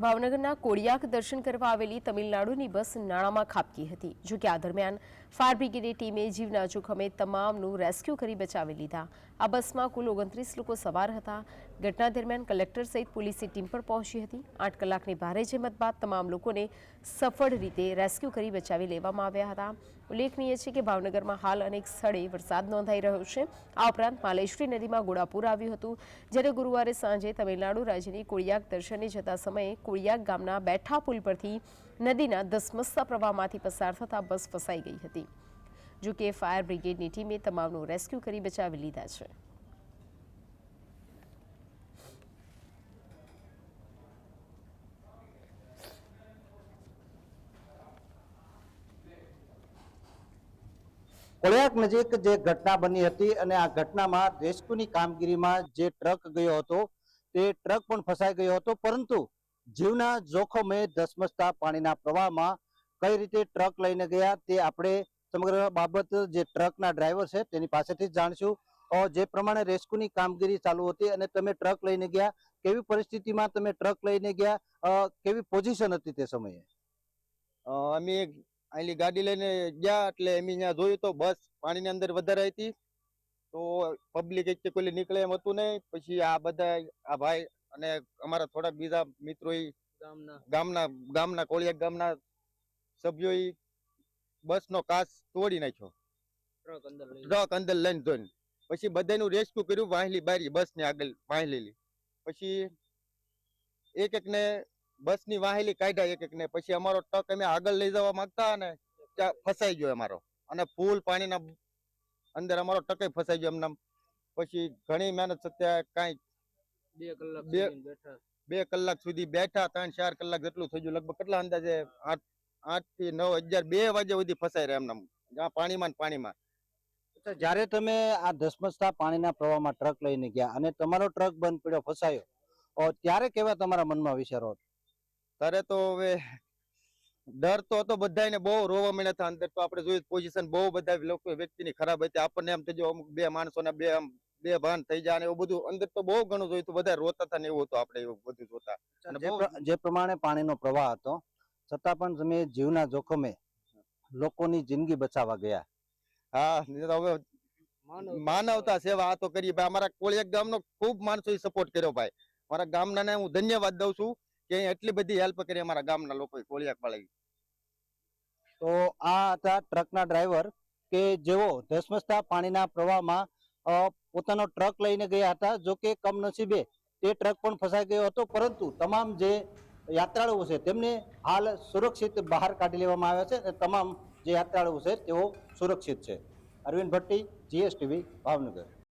ભાવનગરના કોળિયાક દર્શન કરવા આવેલી તમિલનાડુની બસ નાળામાં ખાબકી હતી। જો કે આ દરમિયાન ફાયર બ્રિગેડ ટીમે જીવના જોખમે તમામનું રેસ્ક્યુ કરી બચાવી લીધા। આ બસમાં કુલ 29 લોકો સવાર હતા। ઘટના દરમિયાન કલેક્ટર સહિત પોલીસની ટીમ પણ પહોંચી હતી। 8 કલાકની ભારે જહેમત બાદ તમામ લોકોને સફળ રીતે રેસ્ક્યુ કરી બચાવી લેવામાં આવ્યા હતા। ઉલ્લેખનીય છે કે ભાવનગરમાં હાલ અનેક સ્થળે વરસાદ નોંધાઈ રહ્યો છે। આ ઉપરાંત માલેશ્વરી નદીમાં ઘોડાપૂર આવ્યું હતું, જ્યારે ગુરુવારે સાંજે તમિલનાડુ રાજ્યની કોળિયાક દર્શને જતા સમયે કોળિયાક ગામના બેઠા પુલ પરથી નદીના ધસમસતા પ્રવાહમાંથી પસાર થતા બસ ફસાઈ ગઈ હતી। જો કે ફાયર બ્રિગેડની ટીમે તમામનું રેસ્ક્યુ કરી બચાવી લીધા છે। કોળિયાક નજીક જે ઘટના બની હતી અને આ ઘટનામાં રેસ્ક્યુની કામગીરીમાં જે ટ્રક ગયો હતો તે ટ્રક પણ ફસાઈ ગયો હતો, પરંતુ જીવના જોખમે ધસમસતા પાણીના પ્રવાહમાં કઈ રીતે ટ્રક લઈને ગયા તે આપણે સમગ્ર બાબત જે ટ્રકના ડ્રાઈવર છે તેની પાસેથી જ જાણશું। જે પ્રમાણે રેસ્ક્યુની કામગીરી ચાલુ હતી અને તમે ટ્રક લઈને ગયા, કેવી પરિસ્થિતિમાં તમે ટ્રક લઈને ગયા, કેવી પોઝિશન હતી તે સમયે? અમે આલી ગાડી લઈને ગયા એટલે અમે ત્યાં જોયું તો બસ પાણીની અંદર વધારે હતી, તો પબ્લિક એક કોઈ નીકળે એમ હતું નહીં। પછી આ બધા આ ભાઈ અને અમારા થોડાક બીજા મિત્રો ગામના કોળિયાક ગામના સભ્યોએ બસનો કાચ તોડી નાખ્યો, ટ્રક અંદર લઈને જોઈને પછી બધાનું રેસ્ક્યુ કર્યું। વાહલી બારી બસની આગળ વાહલેલી, પછી એક ને બસની વાહેલી કાઢ્યા એક ને, પછી અમારો ટ્રક અમે આગળ લઈ જવા માંગતા ને ત્યાં ફસાઈ ગયો અમારો, અને ફૂલ પાણીના અંદર અમારો ટ્રક ફસાઈ ગયો એમને। પછી ઘણી મહેનત છતાં કાંઈ 2 કલાક સુધી બેઠા, 3-4 કલાક જેટલું થઈ ગયું, લગભગ કેટલા અંદાજે 8 થી 9, 11, 2 વાગ્યા સુધી ફસાઈ રહ્યા એમને પાણીમાં। જ્યારે તમે આ ધસમસતા પાણીના પ્રવાહમાં ટ્રક લઈને ગયા અને તમારો ટ્રક બંધ પડ્યો, ફસાયો, ત્યારે કેવા તમારા મનમાં વિચારો? ત્યારે તો હવે ડર તો હતો બધાને, બહુ રોવા મળ્યા હતા અંદર। તો આપણે જોયું પોઝિશન બહુ બધા લોકો વ્યક્તિની ખરાબ હતી, આપણને એમ થઈ અમુક 2 માણસોને બે ભાન થઈ જાય ને એવું બધું અંદર તો બહુ ઘણું જોયું હતું, બધા રોતા હતા ને એવું હતું, આપણે એવું બધું જોતા। અને જે પ્રમાણે પાણીનો પ્રવાહ હતો છતાં પણ તમે જીવના જોખમે લોકોની જિંદગી બચાવવા ગયા। હા, હવે માનવતા સેવા આ તો કરી ભાઈ। અમારા કોળિયાક ગામનો ખૂબ માણસોએ સપોર્ટ કર્યો ભાઈ। મારા ગામના હું ધન્યવાદ દઉં છું કે એટલી બધી હેલ્પ કરી અમારા ગામના લોકોએ, કોળિયાક વાળાએ। તો આ હતા ટ્રકના ડ્રાઈવર કે જેઓ ધસમસતા પાણીના પ્રવાહમાં પોતાનો ટ્રક લઈને ગયા હતા। જો કે કમનસીબે તે ટ્રક પણ ફસાઈ ગયો હતો, પરંતુ તમામ જે યાત્રાળુઓ છે તેમને હાલ સુરક્ષિત બહાર કાઢી લેવામાં આવ્યા છે અને તમામ જે યાત્રાળુઓ છે તેઓ સુરક્ષિત છે। અરવિંદ ભટ્ટી, GSTV, ભાવનગર।